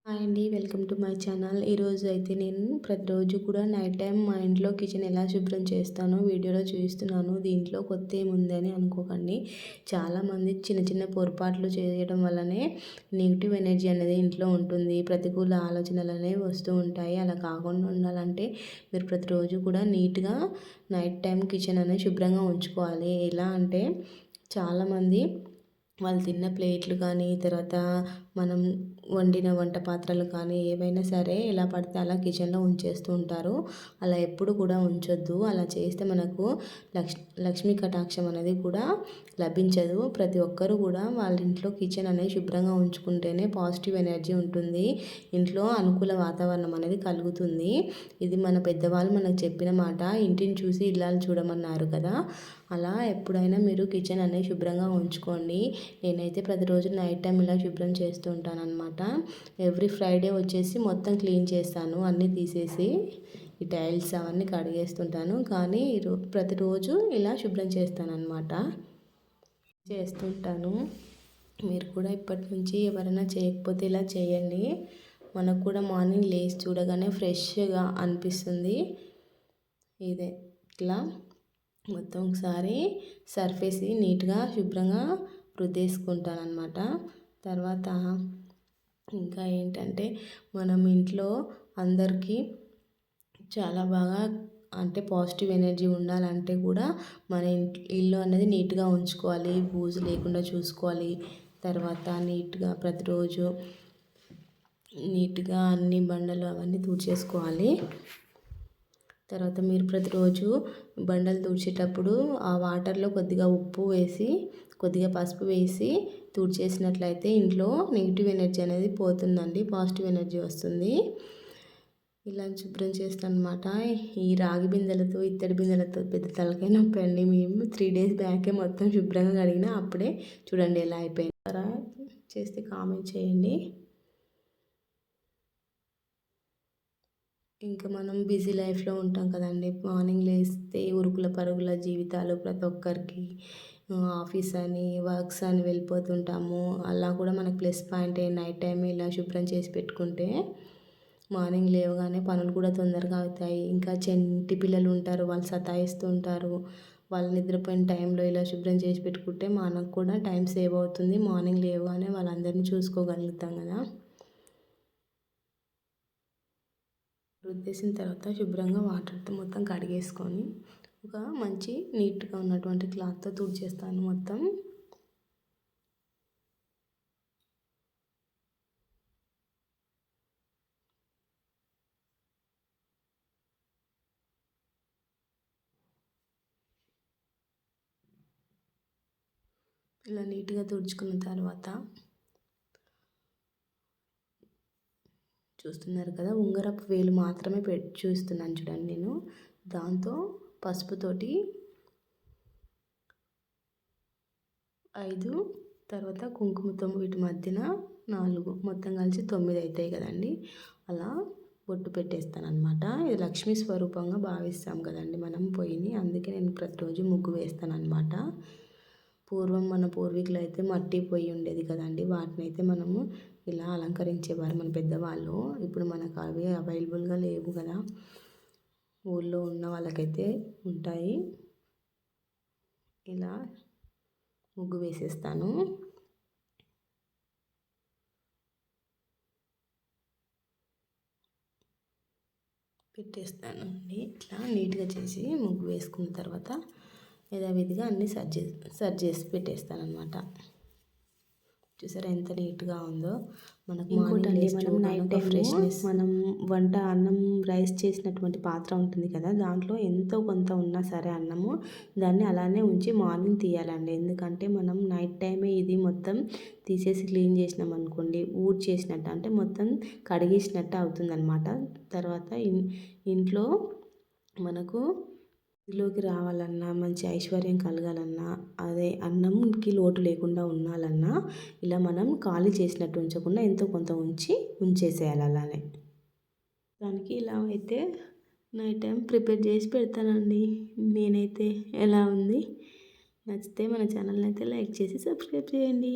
Hi అండి. Welcome to my channel. ఈరోజు అయితే నేను ప్రతిరోజు కూడా నైట్ టైం మా ఇంట్లో కిచెన్ ఎలా శుభ్రం చేస్తానో వీడియోలో చూపిస్తున్నాను. దీంట్లో కొత్త ఏముందని అనుకోకండి. చాలామంది చిన్న చిన్న పొరపాట్లు చేయడం వల్లనే నెగిటివ్ ఎనర్జీ అనేది ఇంట్లో ఉంటుంది. ప్రతికూల ఆలోచనలు అనేవి వస్తూ ఉంటాయి. అలా కాకుండా ఉండాలంటే మీరు ప్రతిరోజు కూడా నీట్గా నైట్ టైం కిచెన్ అనేది శుభ్రంగా ఉంచుకోవాలి. ఎలా అంటే చాలామంది వాళ్ళు తిన్న ప్లేట్లు కానీ, తర్వాత మనం వండిన వంట పాత్రలు కానీ ఏవైనా సరే ఎలా పడితే అలా కిచెన్లో ఉంచేస్తూ ఉంటారు. అలా ఎప్పుడు కూడా ఉంచొద్దు. అలా చేస్తే మనకు లక్ష్మీ కటాక్షం అనేది కూడా లభించదు. ప్రతి ఒక్కరు కూడా వాళ్ళ ఇంట్లో కిచెన్ అనేది శుభ్రంగా ఉంచుకుంటేనే పాజిటివ్ ఎనర్జీ ఉంటుంది. ఇంట్లో అనుకూల వాతావరణం అనేది కలుగుతుంది. ఇది మన పెద్దవాళ్ళు మనకు చెప్పిన మాట. ఇంటిని చూసి ఇల్లాలు చూడమన్నారు కదా. అలా ఎప్పుడైనా మీరు కిచెన్ అనేది శుభ్రంగా ఉంచుకోండి. నేనైతే ప్రతిరోజు నైట్ టైం ఇలా శుభ్రం చేస్తూ ఉంటానన్నమాట. ఎవ్రీ ఫ్రైడే వచ్చేసి మొత్తం క్లీన్ చేస్తాను, అన్నీ తీసేసి ఈ టైల్స్ అవన్నీ కడిగేస్తుంటాను. కానీ ప్రతిరోజు ఇలా శుభ్రం చేస్తానన్నమాట, చేస్తుంటాను. మీరు కూడా ఇప్పటి నుంచి ఎవరైనా చేయకపోతే ఇలా చేయండి. మనకు కూడా మార్నింగ్ లేచి చూడగానే ఫ్రెష్గా అనిపిస్తుంది. ఇదే ఇట్లా మొత్తం ఒకసారి సర్ఫేసి నీట్గా శుభ్రంగా రుద్దేసుకుంటానన్నమాట. తర్వాత ఇంకా ఏంటంటే మనం ఇంట్లో అందరికీ చాలా బాగా అంటే పాజిటివ్ ఎనర్జీ ఉండాలంటే కూడా మన ఇల్లు అనేది నీట్గా ఉంచుకోవాలి, బూజు లేకుండా చూసుకోవాలి. తర్వాత నీట్గా ప్రతిరోజు నీట్గా అన్ని బండలు అవన్నీ తుడిచేసుకోవాలి. తర్వాత మీరు ప్రతిరోజు బండలు తుడిచేటప్పుడు ఆ వాటర్లో కొద్దిగా ఉప్పు వేసి కొద్దిగా పసుపు వేసి తుడిచేసినట్లయితే ఇంట్లో నెగిటివ్ ఎనర్జీ అనేది పోతుందండి, పాజిటివ్ ఎనర్జీ వస్తుంది. ఇలా శుభ్రం చేస్తాను అనమాట. ఈ రాగి బిందెలతో ఇత్తడి బిందెలతో పెద్ద తలకాయ నొప్పి అండి. మేము 3 days బ్యాకే మొత్తం శుభ్రంగా కడిగిన అప్పుడే చూడండి ఎలా అయిపోయింది. చేస్తే కామెంట్ చేయండి. ఇంకా మనం బిజీ లైఫ్లో ఉంటాం కదండి. మార్నింగ్ లేస్తే ఉరుకుల పరుగుల జీవితాలు ప్రతి ఒక్కరికి. ఆఫీస్ అని వర్క్స్ అని వెళ్ళిపోతుంటాము. అలా కూడా మనకు ప్లస్ పాయింటే నైట్ టైం ఇలా శుభ్రం చేసి పెట్టుకుంటే మార్నింగ్ లేవగానే పనులు కూడా తొందరగా అవుతాయి. ఇంకా చంటి పిల్లలు ఉంటారు, వాళ్ళు సతాయిస్తూ ఉంటారు. వాళ్ళు నిద్రపోయిన టైంలో ఇలా శుభ్రం చేసి పెట్టుకుంటే మనకు కూడా టైం సేవ్ అవుతుంది. మార్నింగ్ లేవగానే వాళ్ళందరినీ చూసుకోగలుగుతాం కదా. రుద్దేసిన తర్వాత శుభ్రంగా వాటర్తో మొత్తం కడిగేసుకొని ఒక మంచి నీట్గా ఉన్నటువంటి క్లాత్తో తుడిచేస్తాను మొత్తం. ఇలా నీట్గా తుడుచుకున్న తర్వాత చూస్తున్నారు కదా, ఉంగరపు వేలు మాత్రమే చూస్తున్నాను చూడండి. నేను దాంతో పసుపుతోటి 5, తర్వాత కుంకుమతో వీటి మధ్యన 4, మొత్తం కలిసి 9 అవుతాయి కదండి. అలా బొట్టు పెట్టేస్తాను అనమాట. ఇది లక్ష్మీ స్వరూపంగా భావిస్తాం కదండి మనం పొయ్యిని. అందుకే నేను ప్రతిరోజు ముగ్గు వేస్తాను అనమాట. పూర్వం మన పూర్వీకులు అయితే మట్టి పొయ్యి ఉండేది కదండి. వాటిని అయితే మనము ఇలా అలంకరించేవారు మన పెద్దవాళ్ళు. ఇప్పుడు మనకు అవి అవైలబుల్గా లేవు కదా. ఊళ్ళో ఉన్న వాళ్ళకైతే ఉంటాయి. ఇలా ముగ్గు వేసేస్తాను. పెట్టేస్తాను అండి. ఇట్లా నీట్గా చేసి ముగ్గు వేసుకున్న తర్వాత యథావిధిగా అన్నీ సర్చ్ చేసి పెట్టేస్తాను అనమాట. చూసారా ఎంత నీట్గా ఉందో. మనకు ఇంకోటండి, మనం నైట్ టైం మనం అన్నం రైస్ చేసినటువంటి పాత్ర ఉంటుంది కదా, దాంట్లో ఎంతో కొంత ఉన్నా సరే అన్నము దాన్ని అలానే ఉంచి మార్నింగ్ తీయాలండి. ఎందుకంటే మనం నైట్ టైమే ఇది మొత్తం తీసేసి క్లీన్ చేసినాం అనుకోండి, చేసినట్టు అంటే మొత్తం కడిగేసినట్టు అవుతుందన్నమాట. తర్వాత ఇంట్లో మనకు ఇంట్లోకి రావాలన్నా, మంచి ఐశ్వర్యం కలగాలన్నా, అదే అన్నంకి లోటు లేకుండా ఉండాలన్నా ఇలా మనం ఖాళీ చేసినట్టు ఉంచకుండా ఎంతో కొంత ఉంచేసేయాలి అలానే. దానికి ఇలా అయితే నైట్ టైం ప్రిపేర్ చేసి పెడతానండి నేనైతే. ఎలా ఉంది? నచ్చితే మన ఛానల్ని అయితే లైక్ చేసి సబ్స్క్రైబ్ చేయండి.